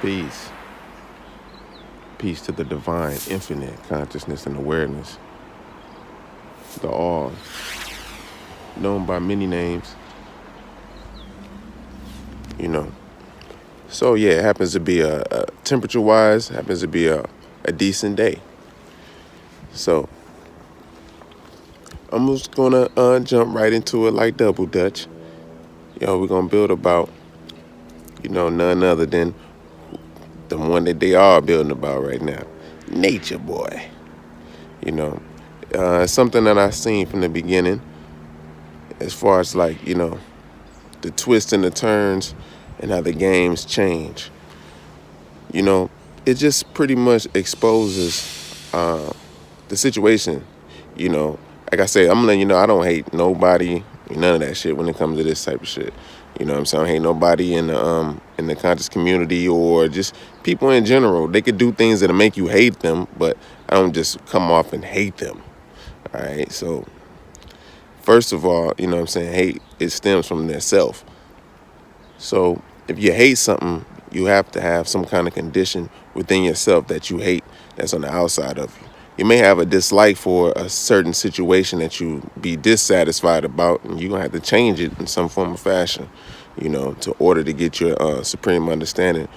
Peace. Peace to the divine, infinite consciousness and awareness. The all, known by many names, you know. So yeah, it happens to be a temperature-wise, happens to be a decent day. So I'm just gonna jump right into it like double dutch. We're gonna build about, none other than the one that they are building about right now, Nature Boy. You know, something that I've seen from the beginning, as far as like the twists and the turns and how the games change. You know, it just pretty much exposes the situation. You know, like I say, I'm letting you know I don't hate nobody, none of that shit when it comes to this type of shit. You know what I'm saying? I don't hate nobody in the conscious community or just people in general. They could do things that'll make you hate them, but I don't just come off and hate them. All right. So first of all, you know what I'm saying, hate, it stems from their self. So if you hate something, you have to have some kind of condition within yourself that you hate that's on the outside of you. You may have a dislike for a certain situation that you be dissatisfied about, and you're going to have to change it in some form of fashion, to order to get your supreme understanding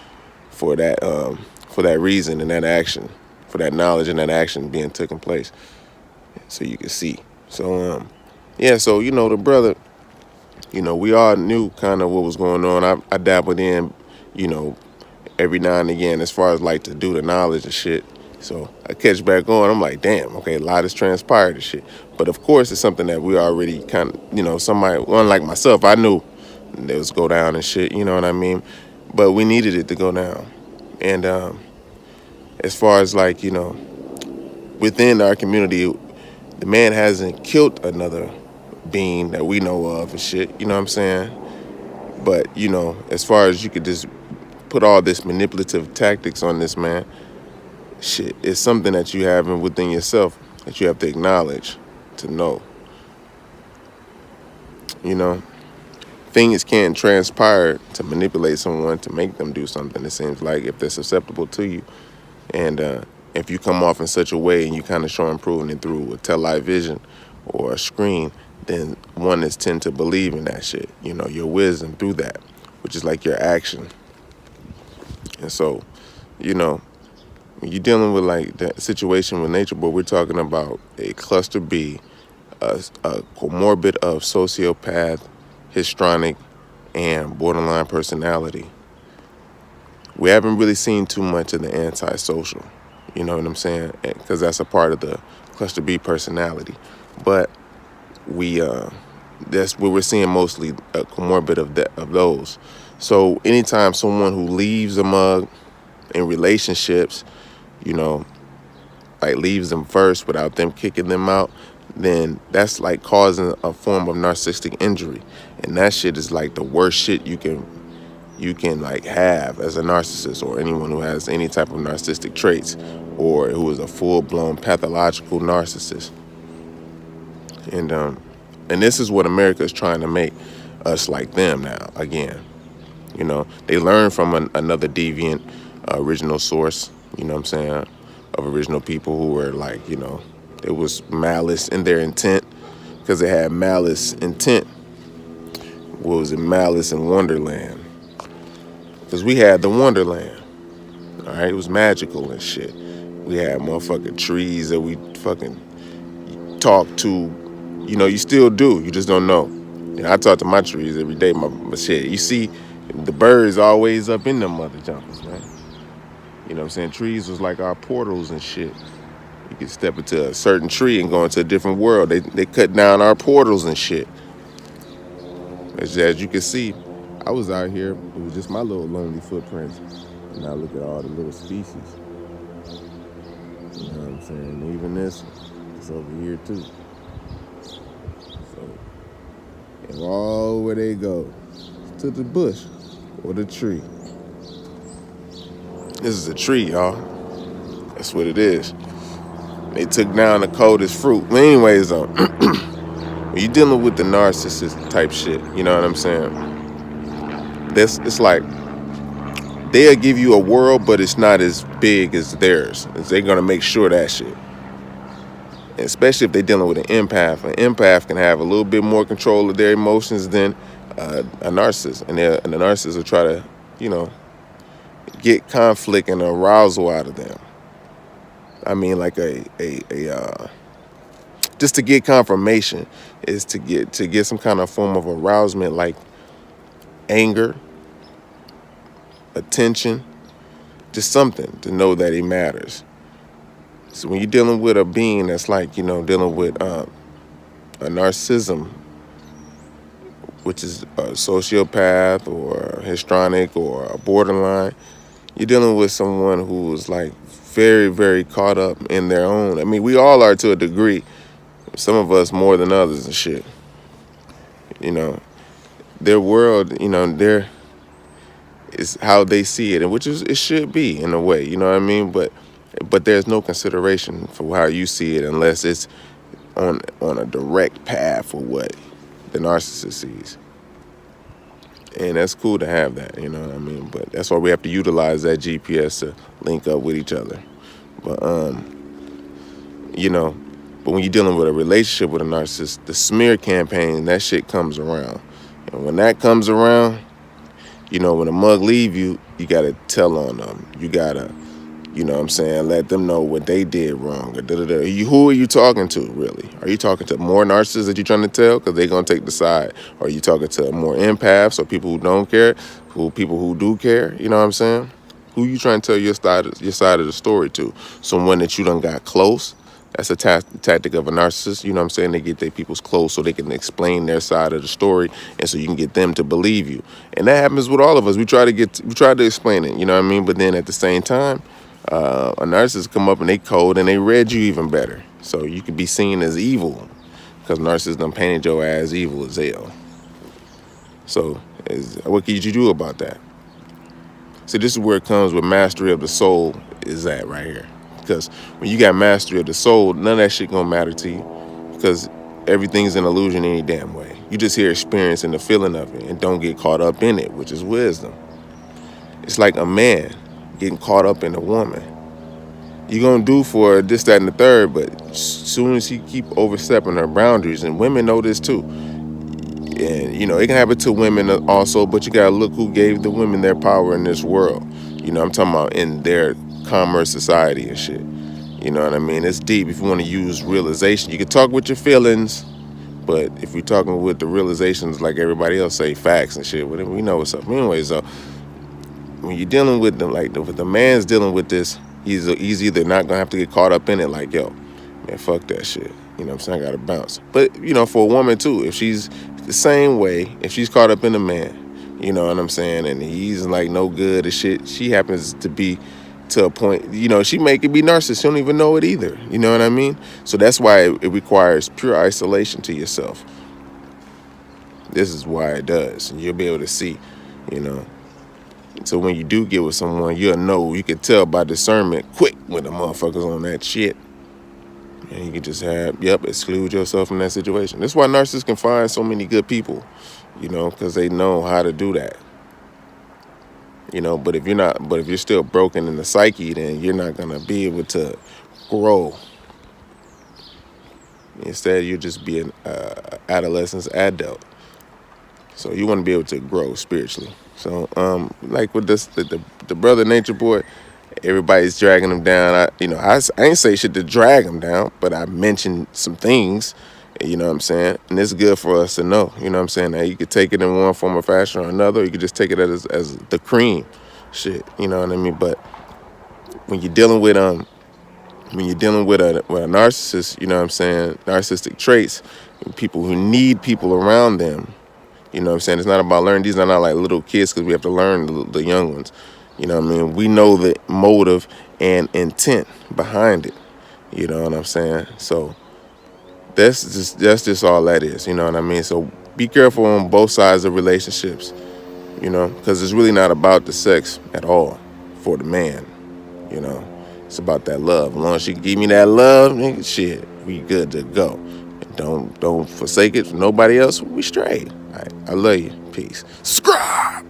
for that reason and that action, for that knowledge and that action being taken place so you can see. So, so, the brother, we all knew kind of what was going on. I dabbled in, you know, every now and again as far as like to do the knowledge and shit. So I catch back on. I'm like, damn, okay, a lot has transpired and shit. But of course, it's something that we already kind of, somebody, unlike myself, I knew it was go down and shit, you know what I mean? But we needed it to go down. And as far as like, within our community, the man hasn't killed another being that we know of and shit, you know what I'm saying? But, as far as you could just put all this manipulative tactics on this man, shit, it's something that you have within yourself that you have to acknowledge, to know. Things can transpire to manipulate someone, to make them do something, it seems like, if they're susceptible to you. And if you come off in such a way and you kind of show improving it through a television or a screen, then one is tend to believe in that shit, your wisdom through that, which is like your action. And so, when you're dealing with like that situation with nature, but we're talking about a cluster B, a comorbid of sociopath, histrionic, and borderline personality. We haven't really seen too much of the antisocial, you know what I'm saying? Because that's a part of the cluster B personality. But that's what we're seeing mostly, a comorbid of those. So anytime someone who leaves a mug in relationships, like leaves them first without them kicking them out, then that's like causing a form of narcissistic injury. And that shit is like the worst shit you can like have as a narcissist, or anyone who has any type of narcissistic traits, or who is a full-blown pathological narcissist. And this is what America is trying to make us like them now, again. They learn from another deviant original source, you know what I'm saying, of original people who were like, it was malice in their intent, because they had malice intent. What was it? Malice in Wonderland. Because we had the Wonderland, all right? It was magical and shit. We had motherfucking trees that we fucking talked to. You still do. You just don't know. I talk to my trees every day. My shit. You see, the birds always up in them mother jumpers, man. You know what I'm saying? Trees was like our portals and shit. You could step into a certain tree and go into a different world. They cut down our portals and shit. As you can see, I was out here. It was just my little lonely footprints. And now look at all the little species. You know what I'm saying? Even this is over here too. So, and all where they go, to the bush or the tree. This is a tree, y'all. That's what it is. They took down the coldest fruit. But anyways, though, when you're dealing with the narcissist type shit, you know what I'm saying? It's like they'll give you a world, but it's not as big as theirs. They're gonna make sure that shit. Especially if they're dealing with an empath. An empath can have a little bit more control of their emotions than a narcissist, and the narcissist will try to, you know, get conflict and arousal out of them. I mean, like just to get confirmation is to get some kind of form of arousement, like anger, attention, just something to know that he matters. So when you're dealing with a being that's like, you know, dealing with a narcissism, which is a sociopath or a histrionic or a borderline, you're dealing with someone who is like very, very caught up in their own. I mean, we all are to a degree. Some of us more than others and shit. You know, their world, you know, is how they see it, and which is it should be in a way. You know what I mean? But there's no consideration for how you see it unless it's on a direct path for what the narcissist sees. And that's cool to have that, you know what I mean? But that's why we have to utilize that GPS to link up with each other. But you know, but when you're dealing with a relationship with a narcissist, the smear campaign, that shit comes around. And when that comes around, you know, when a mug leave you, you gotta tell on them. You gotta, you know what I'm saying, let them know what they did wrong. Or who are you talking to, really? Are you talking to more narcissists that you're trying to tell? Because they're going to take the side. Or are you talking to more empaths or people who don't care, people who do care? You know what I'm saying? Who you trying to tell your side of the story to? Someone that you done got close? That's a tactic of a narcissist. You know what I'm saying? They get their peoples close so they can explain their side of the story, and so you can get them to believe you. And that happens with all of us. We try to explain it, you know what I mean? But then at the same time, a narcissist come up and they cold and they read you even better. So you could be seen as evil because narcissists done painted your ass evil as hell. So what could you do about that? See, this is where it comes with mastery of the soul is at right here. Because when you got mastery of the soul, none of that shit gonna matter to you because everything's an illusion any damn way. You just here experiencing the feeling of it and don't get caught up in it, which is wisdom. It's like a man getting caught up in a woman. You're gonna do for this, that, and the third, but as soon as he keep overstepping her boundaries, and women know this too, and you know, it can happen to women also, but you gotta look who gave the women their power in this world. You know, I'm talking about in their commerce society and shit. You know what I mean? It's deep if you want to use realization. You can talk with your feelings, but if you're talking with the realizations like everybody else say, facts and shit, well, we know what's up. Anyway, so when you're dealing with them, like if the man's dealing with this, he's either not gonna have to get caught up in it, like, yo, man, fuck that shit. You know what I'm saying? I gotta bounce. But, you know, for a woman too, if she's the same way, if she's caught up in a man, you know what I'm saying, and he's like no good and shit, she happens to be to a point, you know, she may be narcissist. She don't even know it either. You know what I mean? So that's why it requires pure isolation to yourself. This is why it does. And you'll be able to see, you know. So when you do get with someone, you'll know, you can tell by discernment quick when the motherfucker's on that shit. And you can just exclude yourself from that situation. That's why narcissists can find so many good people, you know, because they know how to do that. You know, but if you're still broken in the psyche, then you're not gonna be able to grow. Instead, you'll just be an adolescent adult. So you want to be able to grow spiritually. So, like with this, the brother Natureboy, everybody's dragging him down. I ain't say shit to drag him down, but I mentioned some things. You know what I'm saying? And it's good for us to know. You know what I'm saying? That you could take it in one form or fashion or another. Or you could just take it as the cream, shit. You know what I mean? But when you're dealing with a narcissist, you know what I'm saying? Narcissistic traits, people who need people around them. You know what I'm saying? It's not about learning. These are not like little kids because we have to learn the young ones. You know what I mean? We know the motive and intent behind it. You know what I'm saying? So that's just all that is. You know what I mean? So be careful on both sides of relationships. You know, because it's really not about the sex at all for the man. You know, it's about that love. As long as she give me that love, nigga, shit, we good to go. And don't forsake it for nobody else. We straight. All right, I love you. Peace. Subscribe.